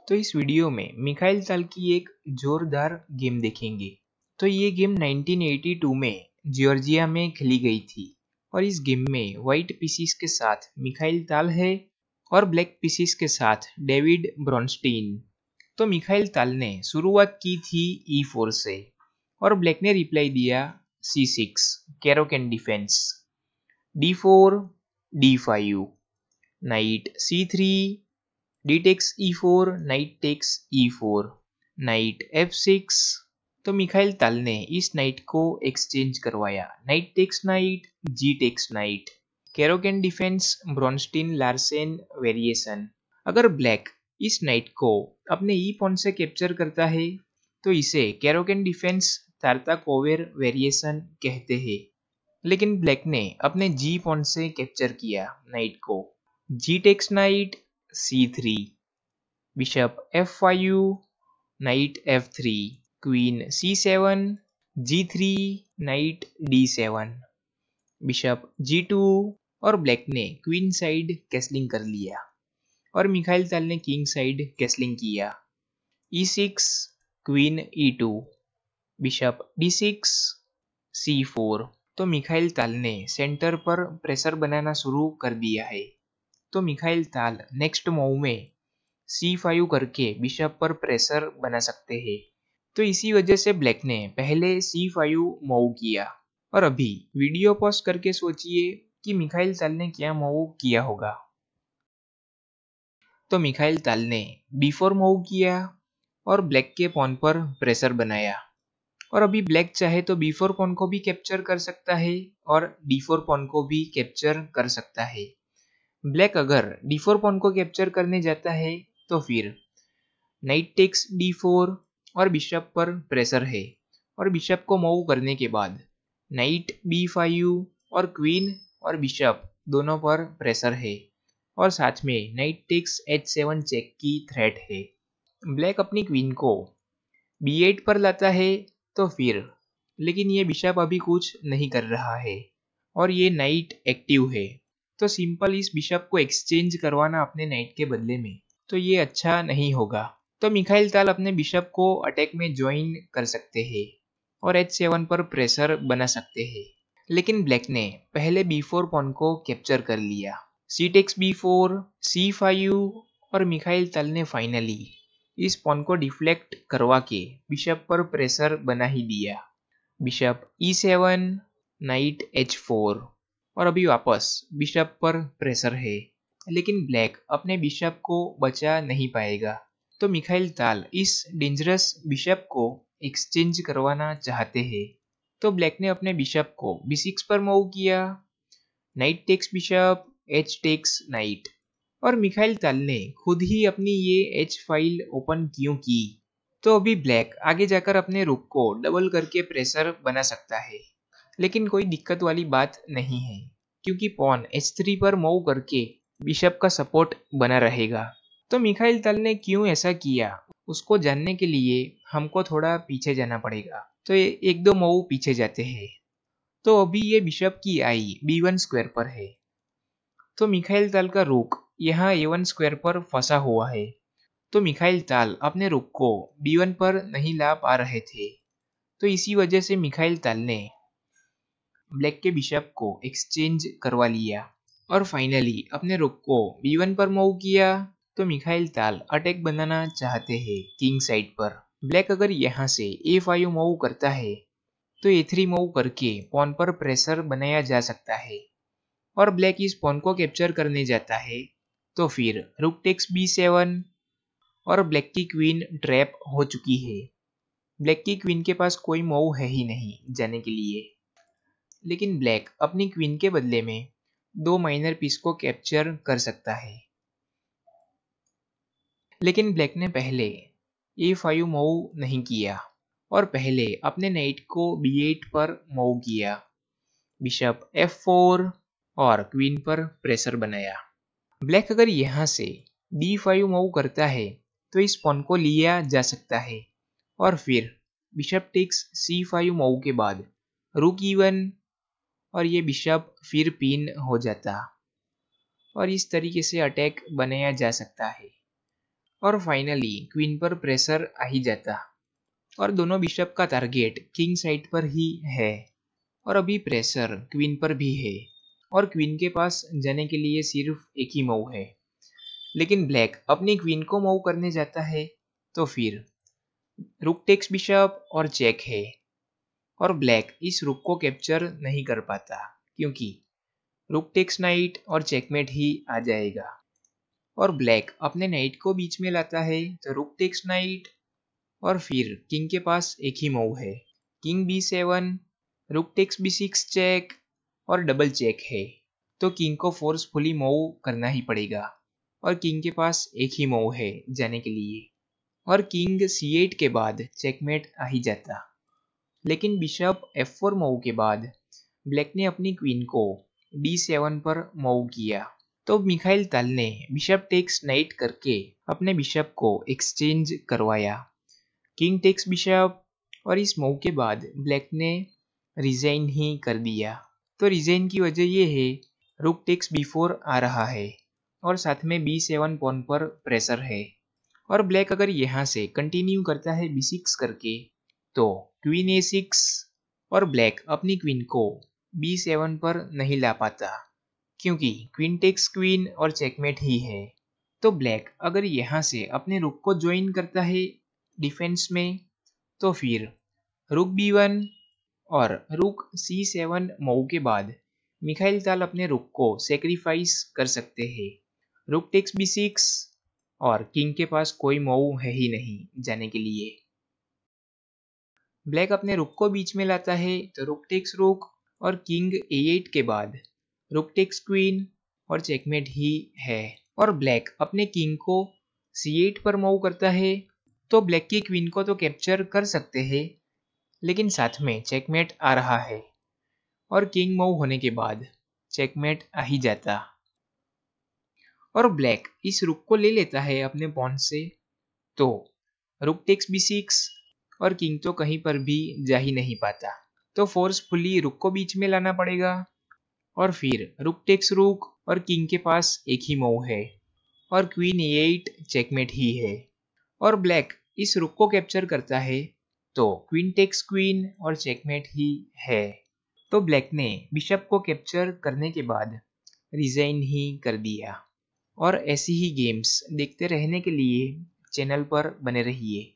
तो इस वीडियो में मिखाइल ताल की एक जोरदार गेम देखेंगे। तो ये गेम 1982 में जॉर्जिया में खेली गई थी और इस गेम में व्हाइट पीसीस के साथ मिखाइल ताल है और ब्लैक पीसीस के साथ डेविड ब्रॉन्स्टीन। तो मिखाइल ताल ने शुरुआत की थी E4 से और ब्लैक ने रिप्लाई दिया C6 Caro Kann defence, D4 D5, knight C3, D takes E4, knight takes E4, knight F6। तो मिखाइल ताल ने इस नाइट को एक्सचेंज करवाया, knight takes knight, G takes knight, Caro Kann defence, Bronstein Larsen variation. अगर black इस knight को अपने ई pawn से कैप्चर करता है तो इसे Caro Kann defence Tartakower variation कहते हैं। लेकिन ब्लैक ने अपने जी पॉन से कैप्चर किया नाइट को, G takes knight, C3, bishop F5, knight F3, queen C7, G3, knight D7, bishop G2 और ब्लैक ने क्वीन साइड कैसलिंग कर लिया और मिखाइल ताल ने किंग साइड कैसलिंग किया, E6, queen E2, bishop D6, C4। तो Mikhail Tal ने centre पर प्रेशर बनाना शुरू कर दिया है। तो मिखाइल ताल नेक्स्ट मूव में C5 करके बिशप पर प्रेशर बना सकते हैं। तो इसी वजह से ब्लैक ने पहले C5 मूव किया और अभी वीडियो पॉज करके सोचिए कि मिखाइल ताल ने क्या मूव किया होगा। तो मिखाइल ताल ने B4 मूव किया और ब्लैक के पॉन पर प्रेशर बनाया और अभी ब्लैक चाहे तो B4 पॉन को भी कैप्चर कर सकता है और D4 पॉन को भी कैप्चर कर सकता है। ब्लैक अगर D4 पॉन को कैप्चर करने जाता है तो फिर नाइट टेक्स D4 और बिशप पर प्रेशर है और बिशप को मूव करने के बाद नाइट B5 और क्वीन और बिशप दोनों पर प्रेशर है और साथ में नाइट टेक्स H7 चेक की थ्रेट है। ब्लैक अपनी क्वीन को B8 पर लाता है तो फिर, लेकिन ये बिशप अभी कुछ नहीं कर रहा है और ये नाइट एक्टिव है। तो सिंपल इस बिशप को एक्सचेंज करवाना अपने नाइट के बदले में, तो ये अच्छा नहीं होगा। तो मिखाइल ताल अपने बिशप को अटैक में ज्वाइन कर सकते हैं और H7 पर प्रेशर बना सकते हैं। लेकिन ब्लैक ने पहले B4 पॉन को कैप्चर कर लिया, C टेक्स B4, C5 और मिखाइल ताल ने फाइनली इस पॉन को डिफ्लेक्ट करवा के बिशप पर प्रेशर बना ही दिया, बिशप E7, नाइट H4 और अभी वापस बिशप पर प्रेशर है। लेकिन ब्लैक अपने बिशप को बचा नहीं पाएगा। तो मिखाइल ताल इस डेंजरस बिशप को एक्सचेंज करवाना चाहते हैं। तो ब्लैक ने अपने बिशप को B6 पर मूव किया, knight takes bishop, H takes knight और मिखाइल ताल ने खुद ही अपनी ये H फाइल ओपन क्यों की। तो अभी ब्लैक आगे जाकर अपने रुक को डबल करके प्रेशर बना सकता है, लेकिन कोई दिक्कत वाली बात नहीं है क्योंकि पॉन H3 पर मूव करके बिशप का सपोर्ट बना रहेगा। तो मिखाइल ताल ने क्यों ऐसा किया उसको जानने के लिए हमको थोड़ा पीछे जाना पड़ेगा। तो ये एक दो मूव पीछे जाते हैं। तो अभी ये बिशप की आई B1 स्क्वायर पर है। तो मिखाइल ताल का रुक यहाँ A1 स्क्वायर पर फंसा हुआ है। तो मिखाइल ताल अपने रुक को B1 पर नहीं ला पा रहे थे। तो इसी वजह से मिखाइल ताल ने ब्लैक के बिशप को एक्सचेंज करवा लिया और फाइनली अपने रुक को B1 पर मूव किया। तो मिखाइल ताल अटैक बनाना चाहते हैं किंग साइड पर। ब्लैक अगर यहाँ से A5 मूव करता है तो A3 मूव करके पॉन पर प्रेशर बनाया जा सकता है और ब्लैक इस पॉन को कैप्चर करने जाता है तो फिर रुक टेक्स B7 और ब्लैक की क्वीन ट्रैप हो चुकी है। ब्लैक की क्वीन के पास कोई मूव है ही नहीं जाने के लिए। लेकिन ब्लैक अपनी क्वीन के बदले में दो माइनर पीस को कैप्चर कर सकता है। लेकिन ब्लैक ने पहले A5 मूव नहीं किया और पहले अपने नाइट को B8 पर मूव किया, बिशप F4 और क्वीन पर प्रेशर बनाया। ब्लैक अगर यहाँ से D5 मूव करता है तो इस पॉन को लिया जा सकता है और फिर बिशप टेक्स C5 मूव के बाद रुक E1 और ये बिशप फिर पिन हो जाता और इस तरीके से अटैक बनाया जा सकता है। और फाइनली क्वीन पर प्रेशर आ ही जाता और दोनों बिशप का टारगेट किंग साइड पर ही है और अभी प्रेशर क्वीन पर भी है और क्वीन के पास जाने के लिए सिर्फ एक ही मूव है। लेकिन ब्लैक अपनी क्वीन को मूव करने जाता है तो फिर रुक टेक्स बिशप और चेक है और ब्लैक इस रुक को कैप्चर नहीं कर पाता क्योंकि रुक टेक्स नाइट और चेकमेट ही आ जाएगा और ब्लैक अपने नाइट को बीच में लाता है तो रुक टेक्स नाइट और फिर किंग के पास एक ही मूव है, king b7, rook takes b6 check और डबल चेक है तो किंग को फोर्सफुली मूव करना ही पड़ेगा और किंग के पास एक ही मूव है जाने के लिए और किंग c8 के बाद चेकमेट आ ही जाता। लेकिन बिशप f4 मूव के बाद ब्लैक ने अपनी क्वीन को d7 पर मूव किया तो मिखाइल ताल ने बिशप टेक्स नाइट करके अपने बिशप को एक्सचेंज करवाया, किंग टेक्स बिशप और इस मूव के बाद ब्लैक ने रिजाइन ही कर दिया। तो रिजाइन की वजह ये है रुक टेक्स b4 आ रहा है और साथ में b7 पॉन पर प्रेशर है और ब्लैक अगर यहाँ से कंटिन्यू करता है b6 करके तो क्वीन a6 और ब्लैक अपनी क्वीन को b7 पर नहीं ला पाता क्योंकि क्वीन टेक्स क्वीन और चेकमेट ही है। तो ब्लैक अगर यहाँ से अपने रुक को ज्वाइन करता है डिफेंस में तो फिर रुक b1 और रुक c7 मूव के बाद मिखाइल ताल अपने रुक को सेक्रीफाइस कर सकते हैं, रुक टेक्स b6 और किंग के पास कोई मूव है ही नहीं जाने के लिए। ब्लैक अपने रुक को बीच में लाता है तो रुक टेक्स रुक और किंग a8 के बाद रुक टेक्स क्वीन और चेकमेट ही है और ब्लैक अपने किंग को c8 पर मूव करता है तो ब्लैक की क्वीन को तो कैप्चर कर सकते हैं लेकिन साथ में चेकमेट आ रहा है और किंग मूव होने के बाद चेकमेट आ ही जाता और ब्लैक इस रुक को ले लेता है अपने पॉन से तो रुक टेक्स b6 और किंग तो कहीं पर भी जा ही नहीं पाता तो फोर्सफुली रुक को बीच में लाना पड़ेगा और फिर रुक टेक्स रुक और किंग के पास एक ही मूव है और क्वीन a8 चेकमेट ही है और ब्लैक इस रुक को कैप्चर करता है तो क्वीन टेक्स क्वीन और चेकमेट ही है। तो ब्लैक ने बिशप को कैप्चर करने के बाद रिजाइन ही कर दिया और ऐसी ही गेम्स देखते रहने के लिए चैनल पर बने रहिए।